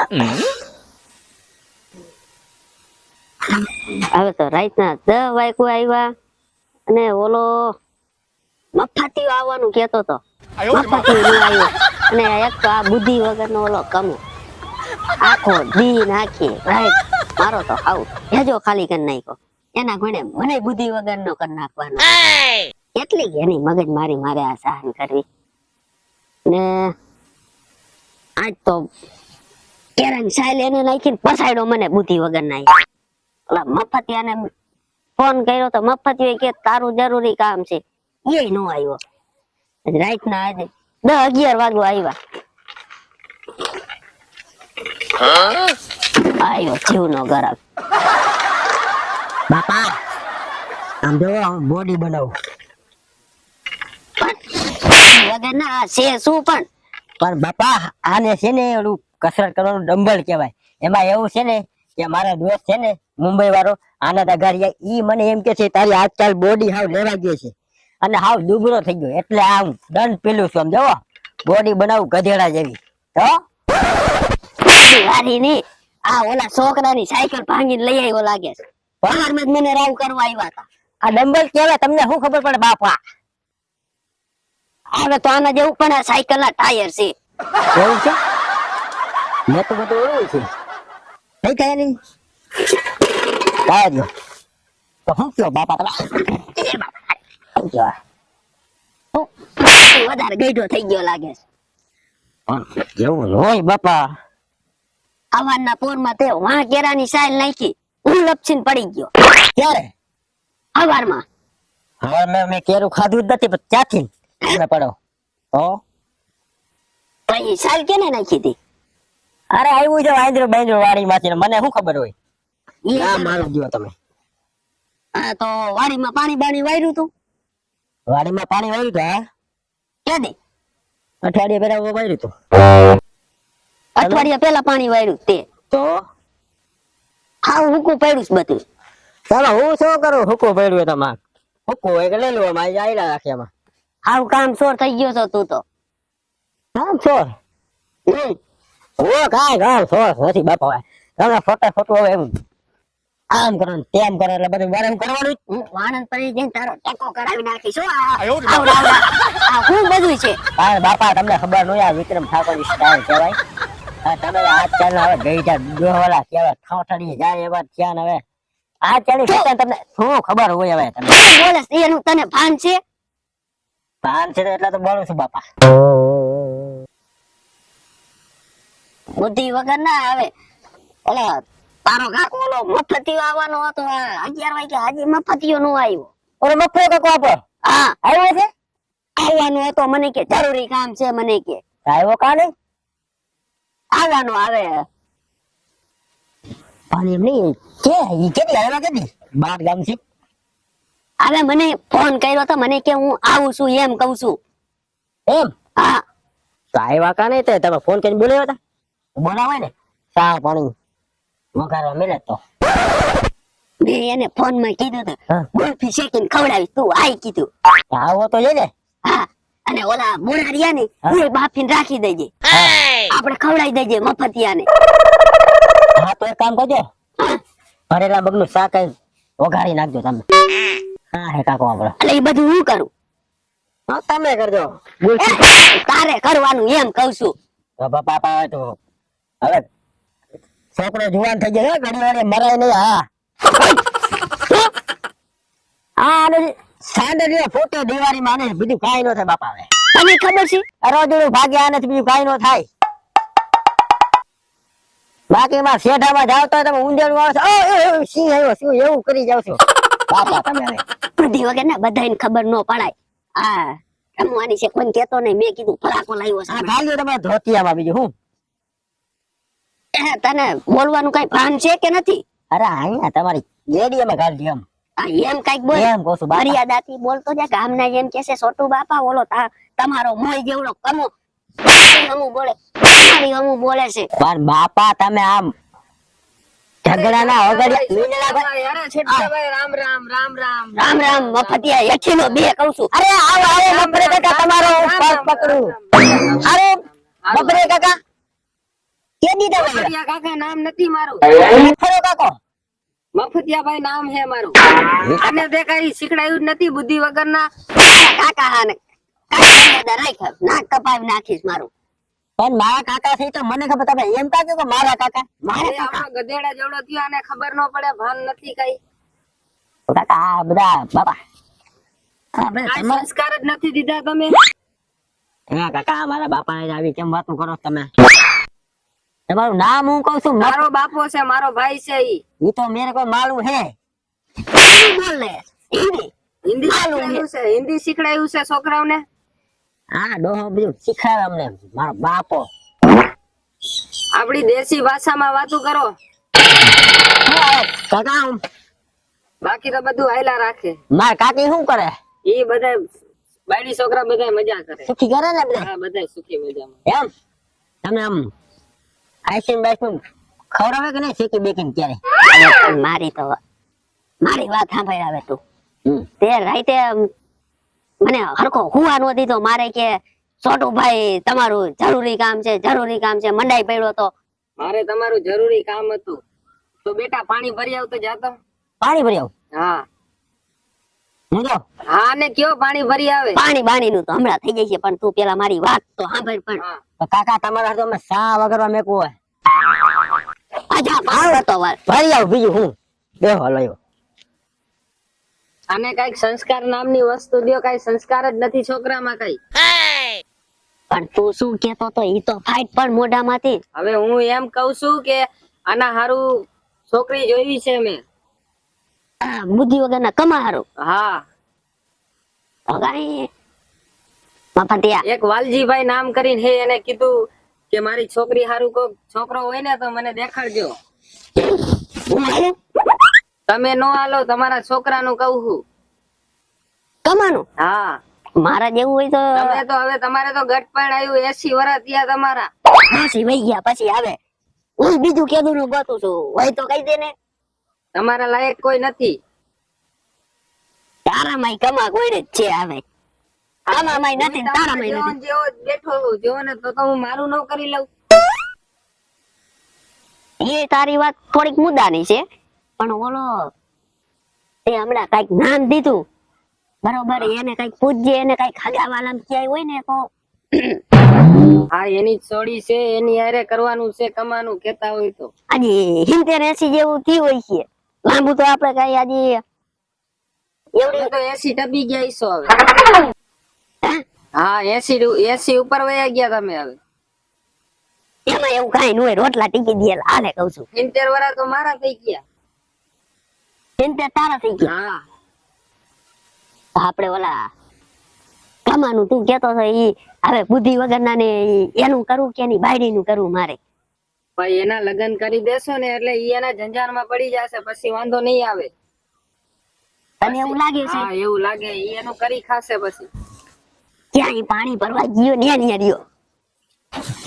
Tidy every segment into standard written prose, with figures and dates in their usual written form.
હવે તો રાતના 10 વાગ્યા આવ્યા અને ઓલો મફાતીઓ આવવાનું કેતો તો મફાતીઓ નો આવ્યો અને એક તો આ બુદ્ધિ વગરનો ઓલો કમો આખો દી નાખી રાઈટ મારો તો હાવ હેજો ખાલી કરી નાખ્યો એના ગુણે મને બુદ્ધિ વગરનો કરી નાખવાનો એટલી એની મગજ મારી મારે આ સહન કરવી ને આજ તો કેરન સાઈલ એને નાખીને પસાડ્યો મને બુદ્ધિ વગર ના ઓલા મફતિયાને ફોન કર્યો તો મફતિયો કે તારું જરૂરી કામ છે એ નો આવ્યો રાઈટ ના આજે 10-11 વાગ્યો આવ્યા આયો જીવનો ગરમ બાપા આમ જો બોડી બનાવું વગર ના છે શું પણ બાપા આને છે ને ઓલું કસરત કરવાનું ડમ્બલ કહેવાય એમાં એવું છે ને કે મારા દોસ્ત છે ને મુંબઈ વાળો આનંદ અગારિયા ઈ મને એમ કે છે તારી આજકાલ બોડી હાવ લેવા ગઈ છે અને હાવ દુબળો થઈ ગયો એટલે આમ દંડ પેલું છું સમજો બોડી બનાવું ગધેડા જેવી તો વારી ની આ ઓલા છોકરાની સાયકલ ભાંગીને લઈ આવ્યો લાગે છે બહારમાં જ મને રાવ કરવા આવ્યા હતા આ ડમ્બલ કહેવાય તમને શું ખબર પડે બાપા હવે તો આના જેવું પણ આ સાયકલ ના ટાયર છે એવું છે મેં તો બધું એવું છે કઈ કયા નહીં કાઢજો તો શું કયો બાપા તમે વધારે ગઈઢો થઈ ગયો લાગે છે એવું હોય બાપા આવાના પોરમાં તે વાં કેરાની સાઈલ નાખી હું લપસીને પડી ગયો ક્યારે હવારમાં હવે મેં કેરું ખાધું જ નથી પણ ક્યાંથી તમે પડો પછી સાઈલ કેને નાખી હતી અરે આવ્યું છે આંદ્રો બાંદ્રો વાડી માંથી મને શું ખબર હોય આ મારું જીવો તમે હા તો વાડીમાં પાણી બાણી વાર્યું તું વાડીમાં પાણી વાર્યું હતું હા ક્યારે અઠવાડિયા પહેલા વાર્યું હતું અઠવાડિયા પહેલા પાણી વાર્યું તે તો હાવ હુકું પડ્યું છે બધું ચાલો હું શું કરું હુકું પડ્યું તમાર હુકું હોય કે લઈ લો માં આયલા રાખે એમાં હાવ કામ ચોર થઈ ગયો છો તું તો કામ ચોર ઓ કાંઈ કામ ચોર નથી બાપા તમે ફોટો હવે એમ આમ કરો ને તેમ કરો એટલે બધું વારમ કરવાનું વાણંદ પડી જઈને તારો ટેકો કરાવી નાખી શું આ હું બધું છે હા બાપા તમને ખબર ન હોય વિક્રમ ઠાકોર સ્ટાઇલ કહેવાય તમે આજકાલ હવે ગઈ જા ડોહવાલા કેવા ઠાઠડી જાય એવા થયા ને હવે આજકાલની તમને શું ખબર હોય હવે તમે બોલે એનું તને ભાન છે ભાન છે એટલે તો બોલું છું બાપા બુદ્ધિ વગર ના આવે ઓલા તારો કાકો ઓલો મફતિયો આવવાનો હતો 11 વાગ્યા હજી મફતિયો નો આવ્યો ઓલો મફતો કાકો આપો હા આવ્યો છે આવવાનો હતો મને કે જરૂરી કામ છે મને કે આવ્યો કાલે આવવાનો આવે પણ એમ નહીં કે ઈ કેટલી આવ્યા કેટલી 12 ગામ છે હવે મને ફોન કર્યો તો મને કે હું આવું છું એમ કહું છું એમ હા તો આવ્યા કાને તે તમે ફોન કરીને બોલાવ્યા હતા બોલાવાય ને ચા પાણી વઘારવા મળે તો મેં એને ફોન માં કીધું તો ગુલ્ફી શેકીને ખવડાવી તું આઈ કીધું આવો તો છે ને હા અને ઓલા મોડા રહ્યા ને એ બાફીને રાખી દેજે આપણે ખવડાવી દેજે મફતિયાને હા તો એક કામ કરજો ભરેલા બગનું શાક વઘારી નાખજો તમે હા હે કાકો આપણો એટલે એ બધું હું કરું હા તમે કરજો તારે કરવાનું એમ કહું છું પાપા આવે તો હવે છોકરો જુવાન થઈ ગયો ઘણી વાર મરાય નહીં હા હા સાંડે ફોટો દિવાળી માં આને બીજું કાઈ ન થાય બાપા હવે તને ખબર છે રોજડું ભાગ્યા આને બીજું કાઈ ન થાય બાકી માં શેઠામાં જાવ તો તમે ઊંધેડું આવે સિંહ આવ્યો સિંહ એવું કરી જાવ છો બાપા તમે હવે બુદ્ધિ વગર ને બધાને ખબર ન પડાય હા રમવાની છે કોઈ કેતો નહીં મેં કીધું ફરાકો લાવ્યો છે આ ગાલ્યો તમે ધોતિયામાં બીજું હું તને બોલવાનું કઈ ભાન છે કે નથી અરે અહીંયા તમારી રેડિયોમાં ગાલ્યો એમ કઈક બોલ એમ કહું છું બાપા મર્યાદાથી બોલતો જા ગામના એમ કે છે છોટુ બાપા ઓલો તમારો મોય જેવડો કમો હમું બોલે મારી હમું બોલે છે પણ બાપા તમે આમ ઝઘડા ના રામ રામ મફતિયા યઠીનો બે કહું છું અરે આવો આવો બપરે કાકા તમારો પગ પકડું અરે બપરે કાકા કે દીધા ભાઈ મફતિયા કાકા નામ નથી મારું, ખરો કાકો મફતિયાભાઈ નામ હે મારું. અને તે કઈ શીખડાયું જ નથી બુદ્ધિ વગરના. કાકા હાને કાકા રાખ નાક કપાવી નાખીશ મારું. પણ મારા કાકા છે તો મને ખબર, તમે એમ કાજો કે મારા કાકા? મારા એ કાકા આપણો ગધેડા જેવડો થયો અને ખબર ન પડે, ભાન નથી કઈ. કાકા આ બધા બાપા આ બધા કાંઈ તમારા સંસ્કાર જ નથી દીધા તમે. હા કાકા મારા બાપા ને આવી કેમ વાતો કરો તમે? તમારું નામ હું કહું છું મારો બાપો છે, મારો ભાઈ છે. ઈ તો મેરે કો માલુમ હે. બોલ ને હિન્દી શીખડાયું છે, હિન્દી શીખડાયું છે છોકરાઓને. હા ડોહો બધું શીખવાડે અમને મારો બાપો. આપડી દેશી ભાષામાં વાતો કરો, શું આવે કાકા? બાકી તો બધું હાયલા રાખે. માર કાકી શું કરે? એ બધા બાયડી છોકરા બધા મજા કરે. સુખી કરે ને બધા? હા બધા સુખી મજામાં. એમ તમે આમ આઈસ્ક્રીમ બાઈસ્ક્રીમ ખવડાવે કે નહીં શેકી બેકીને ક્યારે? મારી વાત સાંભળ. આવે તું તે રાઈતે મને હરખો હુવા નો દીધો. મારે કે છોટુભાઈ તમારું જરૂરી કામ છે મંડાઈ પડ્યો તો. મારે તમારું જરૂરી કામ હતું તો બેટા પાણી ભરી આવતો જાતો. પાણી ભરી આવું? હા હું જો હા ને કયો પાણી ભરી આવે. પાણી બાણી નું તો હમણાં થઈ જાય છે, પણ તું પેલા મારી વાત તો સાંભળ. પણ તો કાકા તમારા હાથે અમે સા વગરવા મેકવું હોય આજા પાવડો તો વાર ભરી આવ. બીજું હું બેહો લયો. આને કઈક સંસ્કાર નામની વસ્તુ દયો. કઈ સંસ્કાર જ નથી છોકરામાં કઈ. પણ તું શું કેતો તો ઈ તો ફાઈટ પણ મોઢામાંથી. હવે હું એમ કહું છું કે આના હારું છોકરી જોઈ છે મેં. બુદ્ધિ વગરના કમા હારું. હા એક વાલજીભાઈ નામ કરીને હે, એને કીધું કે મારી છોકરી હારું કોઈ છોકરો હોય ને તો મને દેખાડજો. તમે નો હાલો, તમારા છોકરાનું કહું છું. કમાનું? હા મારા જેવું હોય તો તમે તો હવે તમારે તો ગટપણ આવ્યું 80 વર્ષ થયા તમારા. 80 વઈ ગયા પછી આવે હું બીજું કેદું નું ગોતું છું. હોય તો કહી દે ને. તમારા લાયક કોઈ નથી. તારામાંય કમા કોઈ જ છે. આવે આમાંય નથી, તારામાંય નથી. જેવો બેઠો જેવો ને તો હું મારું ન કરી લઉં. એ તારી વાત થોડીક મુદ્દાની છે, પણ ઓલો તે હમણાં કઈક નામ દીધું બરોબર, એને કઈક પૂજ્ય, એને કઈક ખાગાવાલામ ક્યાંય હોય ને તો હા એની છોડી છે, એની હારે કરવાનું છે કમાનું કેતા હોય તો. આજે 70-80 જેવું થયું હોય છે. લાંબુ તો આપણે કઈ આજે એવડું તો 80 ટપી ગયા ઈસો હવે. હા 80 ઉપર વયા ગયા તમે હવે. એમાં એવું કઈ ન હોય, રોટલા ટીકી દેલા હાલે કહું છું. 70 વર્ષ તો મારા થઈ ગયા. 70 તારા થઈ ગયા. હા આપણે ઓલા કમાનું તું કેતો તો ઈ હવે બુદ્ધિ વગરના ને એનું કરું કે એની બાયડી નું કરું મારે? ભાઈ એના લગ્ન કરી દેશો ને એટલે ઈ એના જંજારમાં પડી જશે, પછી વાંધો નહીં આવે. તને એવું લાગે છે? હા એવું લાગે. ઈ એનું કરી ખાશે પછી. ક્યાં પાણી ભરવા ગયો ને રહ્યો.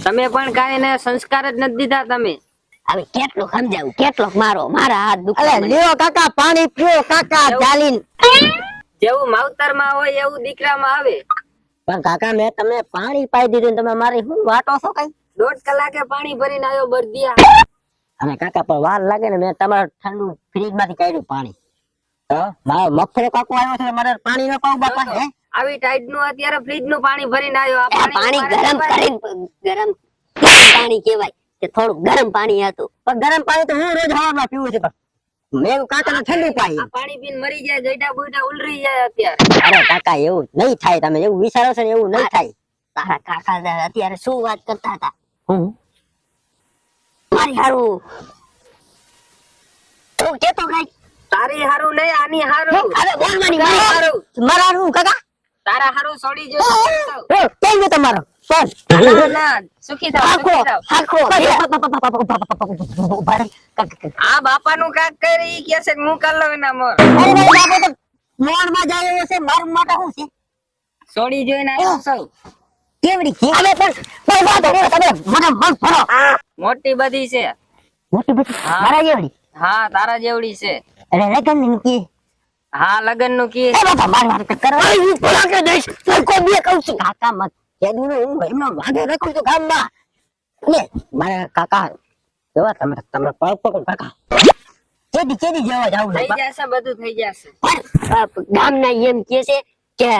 તમે પણ કાઈ ને સંસ્કાર જ નથી દીધા તમે. હવે કેટલો સમજાવું, કેટલો મારા હાથ દુખે. અલે લ્યો કાકા પાણી પીઓ કાકા ચાલીન. જેવું માવતર માં હોય એવું દીકરામાં આવે. પણ કાકા મેં તમે પાણી પાઈ દીધું, તમે મારી શું વાટો છો કઈ? 1.5 કલાકે પાણી ભરીને આવ્યો બરદિયા. અને કાકા પણ વાર લાગે ને, મેં તમારું ઠંડુ ફ્રીજ માંથી કાઢ્યું પાણી. તો મારો મફરો કાકો આવ્યો છે, મારે પાણી ન પાવું બાપા. હે આવી ટાઈટ નું અત્યારે ફ્રીજ નું પાણી ભરીને આવ્યો. આ પાણી ગરમ કરીને ગરમ પાણી કહેવાય કે થોડું ગરમ પાણી હતું. પણ ગરમ પાણી તો હું રોજ હવામાં પીવું છું, પણ મેં કાકા ઠંડુ પાણી. પાણી પીને મરી જાય, ગઈડા બુઈડા ઉલરી જાય અત્યારે. અરે કાકા એવું નહીં થાય, તમે એવું વિચારો છો ને એવું નહીં થાય. તારા કાકા અત્યારે શું વાત કરતા હતા? હું મારી હારું તું કેતો કઈ? તારી હારું નહીં, આની હારું. અરે બોલ મારી મારી હારું. મારા હારું કાકા? તારા હારું છોડી જો. કેમ ગયો તમારો કોણ? ના ના સુખી થાવ, સુખી થાવ. હાખો આ બાપાનું કાક કરી ઈ કે છે હું કર લઉં એના મોર. અરે બાપા તો મોર માં જાય છે, મારું માટે શું છે? છોડી જોઈને આવ્યો સૌ. કેવડી છે? અમે પણ વાત હો તમે મને મન ફરો. મોટી બધી છે. મોટી બધી મારા જેવડી? હા તારા જેવડી છે. અરે લગન ની કી? હા લગન નું કી. એ બાપા મારી વાત કરવા હું પોલા કે દઈશ તો કોઈ બે કહું છું. કાકા મત કેદું ને હું એમનો વાગે રાખું છું ગામમાં. લે મારા કાકા જોવા તમે પગ પકડ કાકા કેદી જવા જાવ થઈ જશે, બધું થઈ જશે. ગામના એમ કે છે કે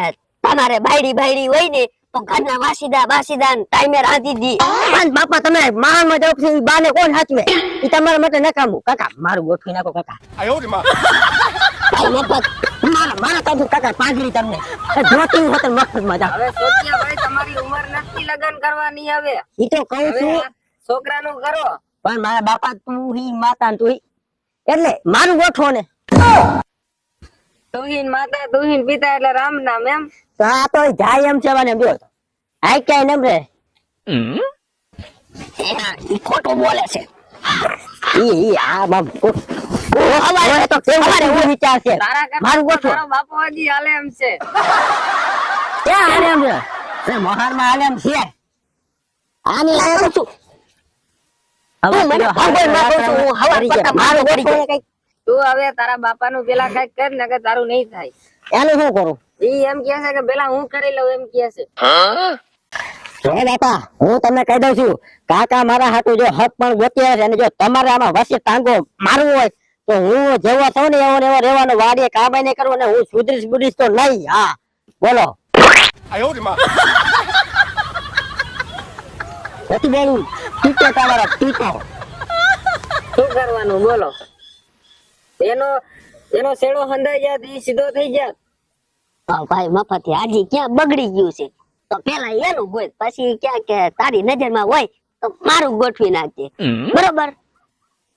તમારે બાયડી હોય ને તો ઘરના વાસીદા ટાઈમે રાંધી દી. પણ બાપા તમે માં જાવ છો ઈ બાને કોણ હાચવે ઈ તમારા માટે નકામું કાકા મારું ગોઠવી નાખો કાકા ભાઈ મફત મારા કાઢું કાકા પાંજરી તમને ધોતી હોત મફતમાં જાવ હવે સોચિયા ભાઈ તમારી ઉંમર નથી લગ્ન કરવાની. હવે ઈ તો કહું હવે છું આ છોકરાનું કરો. પણ મારા બાપા તું હી માતા ને તું હી એટલે મારું ગોઠવો ને તુહીન માતા તુહીન પિતા એટલે રામ નામ એમ. તો આ તો જાય એમ છે મને જો આ ક્યાંય નમ રે ઈ ખોટું બોલે છે. ઈ આ બાપ હવે તો કેવું એવું વિચાર છે તારા કરતા મારું ગોઠવો તારો બાપો હજી હાલે એમ છે. ક્યાં હાલે એમ છે એ મોહારમાં હાલે એમ છે આની આ કહું છું હવે મને ખબર ના કહું છું, હું હવાર પડતા મારું પડી ગોઠવો જાય. કઈક તું હવે તારા બાપાનું પેલા કઈક કર ને કે તારું નહીં થાય. એનું શું કરું ઈ એમ કહે છે કે પેલા હું કરી લઉં એમ કહે છે. હે બાપા હું તમને કહી દઉં છું કાકા મારા હાટુ જો હક પણ ગોત્યા છે અને જો તમારે આમાં વચ્ચે ટાંગો મારવો હોય તો હું જેવો છું ને એવો ને એવો રહેવાનો વાડીએ કામ નહીં કરવું ને હું સુધરીશ બુધરીશ તો નહીં હા બોલો નથી બોલું ટીકો તમારા ટીકો શું કરવાનું બોલો? એનો શેડો હંધાઈ જાત ઈ સીધો થઈ જાત. ભાઈ મફત હાજી ક્યાં બગડી ગયું છે તો પેલા એનું ગોત, પછી ક્યાં કે તારી નજરમાં હોય તો મારું ગોઠવી નાખજે. બરોબર,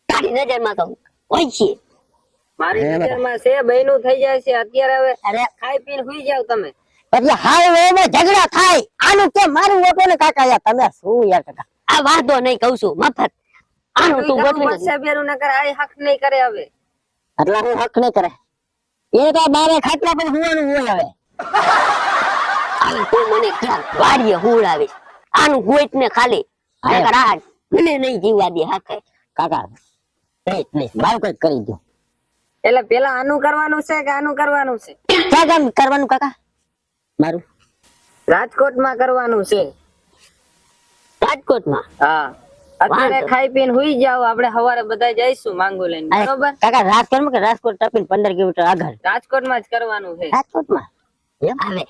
તારી નજરમાં તો હોય છે. મારી હે બાપા. નજરમાં છે બહેનું થઈ જાય છે અત્યારે. હવે અરે ખાઈ પીને સુઈ જાવ તમે. એટલે હાવ એમાં ઝઘડા થાય આનું કે મારું ગોઠવો ને કાકા યાર તમે શું યાર કાકા આ વાંધો નહીં કહું છું મફત આનું તું ગોઠવી નાખજે. પછી બેરું નકર આ હક નહીં કરે હવે. એટલે હું હક નહીં કરે એ તો બારે ખાટલા પર હુવાનું હોય હવે હવે તું મને ક્યાં વાડીએ હુવડાવીશ? આનું ગોઈત ને ખાલી નકર આ મને નહીં જીવવા દે હાકે. કાકા નહીં મારું કઈક કરી દો એટલે પેલા આનું કરવાનું છે કે આનું કરવાનું છે? ક્યાં કામ કરવાનું કાકા મારું રાજકોટમાં કરવાનું છે. રાજકોટમાં હા અત્યારે વાંધો. ખાઈ પીને હુઈ જાવ. આપણે સવારે બધા જઈશું માંગુ લઈને. અરે, બરોબર? કાકા રાજકોટમાં કે રાજકોટ ટપીને 15 કિલોમીટર આગળ રાજકોટમાં જ કરવાનું છે. રાજકોટમાં એમ હવે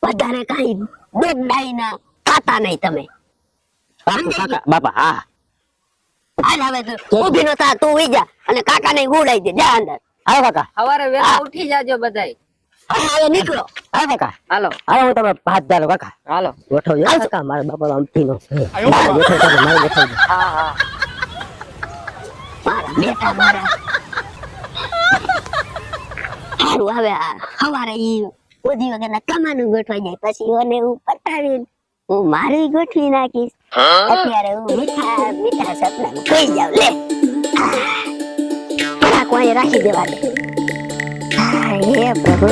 વધારે કઈ દોડાઈ ના ખાતા નહીં તમે. કાકા બાપા હા હાલ હવે તું ઊભી નો થા, તું ઉઈ જા અને કાકાને હુવડાવી દે. જા અંદર. આવો કાકા સવારે વેલા ઉઠી જાજો બધાય. હા, હવે નીકળો. આવો કાકા હાલો હાલો હું તમે હાથ ધારો કાકા હાલો. ગોઠવજો કાકા મારા બાપા અમથી નો ગોઠવજો મારે ગોઠવજો હા હા મારા બેટા મારા હારું. હવે આ સવારે ઈ ઓધી વગરના કમાનું ગોઠવાઈ જાય પછી ઓને હું પટાવીને હું મારું ગોઠવી નાખીશ. અત્યારે હું મીઠા સપના ખોઈ જાવ. લે થોડાક વાંહે રાખી દેવા દે. હે પ્રભુ